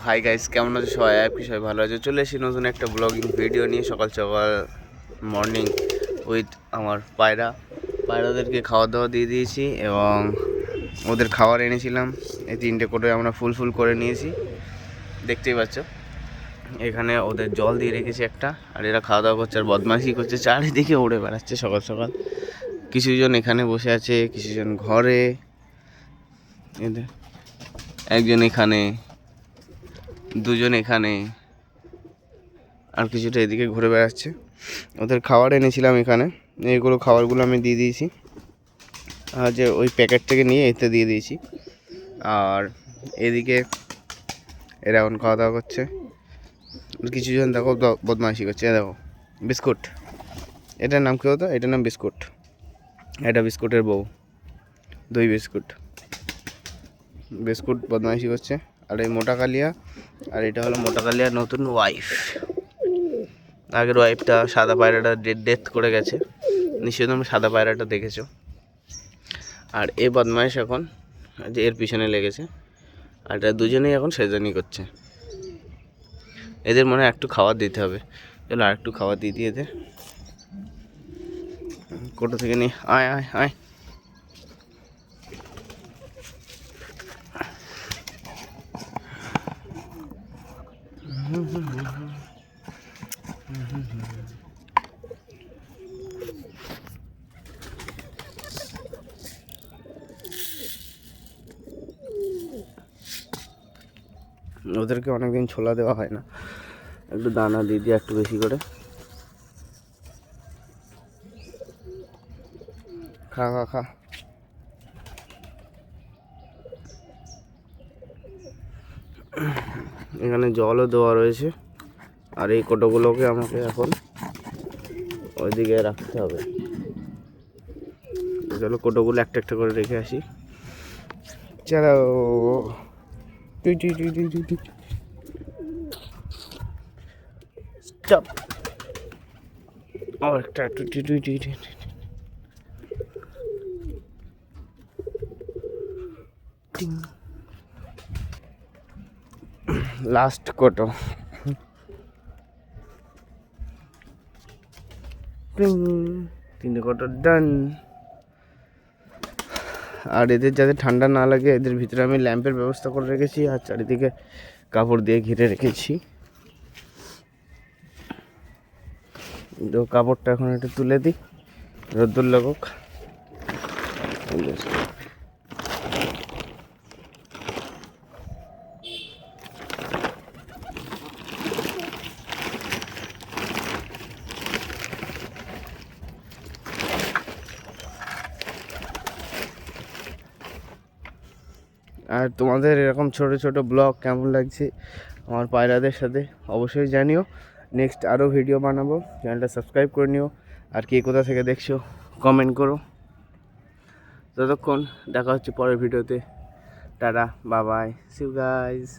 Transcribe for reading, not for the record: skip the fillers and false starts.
Hi guys, কেমন আছো সবাই? সবাই ভালো আছে। চলে এসেছি নতুন একটা ব্লগিং ভিডিও নিয়ে। সকাল সকাল মর্নিং উইথ আমার পায়রাদেরকে খাওয়া দাওয়া দিয়ে দিয়েছি এবং ওদের খাবার এনেছিলাম। এই 3টে করে আমরা ফুল করে নিয়েছি, দেখতেই পাচ্ছ। এখানে ওদের জল দিয়ে রেখেছি একটা, আর এরা খাওয়া দাওয়া করছে আর বদমাইশি করছে, চারিদিকে উড়ে বেড়াচ্ছে সকাল সকাল। কিছুজন এখানে বসে আছে, কিছুজন ঘরে, একজন এখানে, দুজন এখানে, আর কিছুটা এদিকে ঘুরে বেড়াচ্ছে। ওদের খাবার এনেছিলাম এখানে, এইগুলো খাবারগুলো আমি দিয়ে দিয়েছি। আর যে ওই প্যাকেট থেকে নিয়ে এতে দিয়ে দিয়েছি। আর এদিকে এরা এখন খাওয়া দাওয়া করছে। কিছুজন দেখো বদমাইশি করছে। দেখো বিস্কুট, এটার নাম কী হতো? এটার নাম বিস্কুট। এটা বিস্কুটের বউ, দই বিস্কুট বদমাইশি করছে। আর এই মোটা কালিয়া, আর এটা হলো মোটা কালিয়ার নতুন ওয়াইফ। আগের ওয়াইফটা সাদা পায়রাটা ডেথ করে গেছে, নিশ্চয়ই তুমি সাদা পায়রাটা দেখেছো। আর এই বদমাইশ এখন যে এর পিছনে লেগেছে, আর এটা দুজনেই এখন সেজনই করছে। এদের মনে হয় একটু খাবার দিতে হবে। চলো আর একটু খাবার দিয়ে দিয়ে এদের কোটো থেকে নিয়ে আয় আয় আয়। ওদেরকে অনেকদিন ছোলা দেওয়া হয় না, একটু দানা দিয়ে দিয়ে একটু বেশি করে। খা খা খা। এখানে জলও দেওয়া রয়েছে, আর এই কোটোগুলোকে আমাকে এখন ওইদিকে রাখতে হবে। চলো কোটোগুলো একটা একটা করে রেখে আসি। চলো টুই টুই টুই টুই টুই টুই স্টপ। আর একটা টুই টুই টুই টুই টুই। লাস্ট কোটো। 3টে কোটো ডান। আর এদের যাতে ঠান্ডা না লাগে, এদের ভিতরে আমি ল্যাম্পের ব্যবস্থা করে রেখেছি, আর চারিদিকে কাপড় দিয়ে ঘিরে রেখেছি। তো কাপড়টা এখন একটু তুলে দিই, রোদ্দুর লাগুক। আর তোমাদের এরকম ছোট ছোট ব্লগ কেমন লাগছে আমার পায়রাদের সাথে অবশ্যই জানিও। নেক্সট আরও ভিডিও বানাবো, চ্যানেলটা সাবস্ক্রাইব করে নিও। আর কে কোথা থেকে দেখছো কমেন্ট করো। ততক্ষণ দেখা হচ্ছে পরের ভিডিওতে। Tata, bye bye, see you guys.